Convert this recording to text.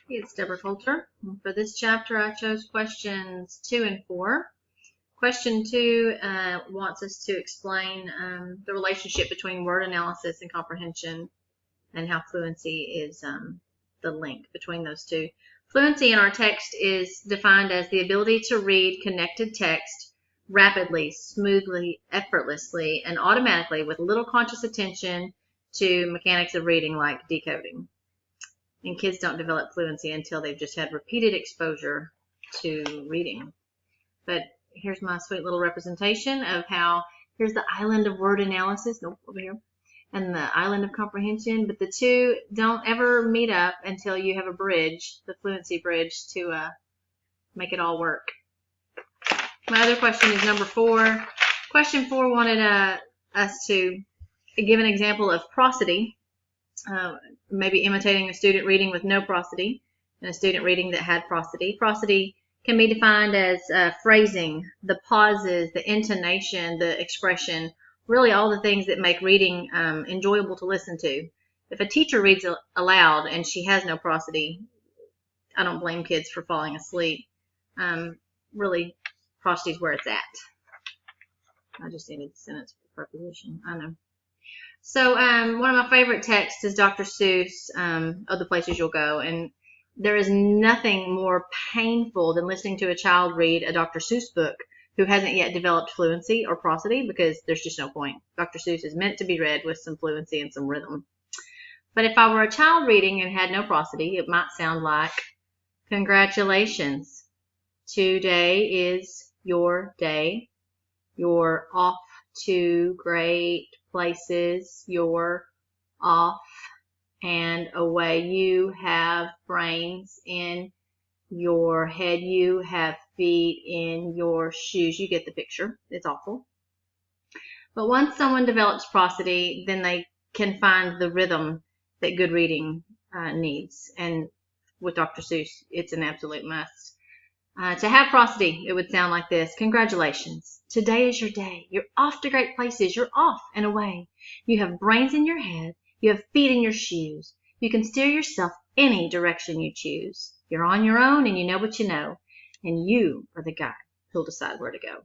It's Deborah Coulter. For this chapter, I chose questions 2 and 4. Question 2 wants us to explain the relationship between word analysis and comprehension and how fluency is the link between those two. Fluency in our text is defined as the ability to read connected text rapidly, smoothly, effortlessly, and automatically with little conscious attention to mechanics of reading like decoding. And kids don't develop fluency until they've just had repeated exposure to reading. But here's my sweet little representation of how, here's the island of word analysis, nope, over here, and the island of comprehension, but the two don't ever meet up until you have a bridge, the fluency bridge, to make it all work. My other question is number 4. Question 4 wanted us to give an example of prosody, maybe imitating a student reading with no prosody and a student reading that had prosody. Prosody can be defined as phrasing, the pauses, the intonation, the expression, really all the things that make reading enjoyable to listen to. If a teacher reads aloud and she has no prosody, I don't blame kids for falling asleep. Really, prosody is where it's at. I just needed the sentence for preposition. I know. So one of my favorite texts is Dr. Seuss, Of the Places You'll Go, and there is nothing more painful than listening to a child read a Dr. Seuss book who hasn't yet developed fluency or prosody, because there's just no point. Dr. Seuss is meant to be read with some fluency and some rhythm. But if I were a child reading and had no prosody, it might sound like, congratulations, today is your day. You're off to great places. You're off and away. You have brains in your head. You have feet in your shoes. You get the picture. It's awful. But once someone develops prosody, then they can find the rhythm that good reading needs. And with Dr. Seuss, it's an absolute must. To have prosody, it would sound like this. Congratulations. Today is your day. You're off to great places. You're off and away. You have brains in your head. You have feet in your shoes. You can steer yourself any direction you choose. You're on your own and you know what you know. And you are the guy who'll decide where to go.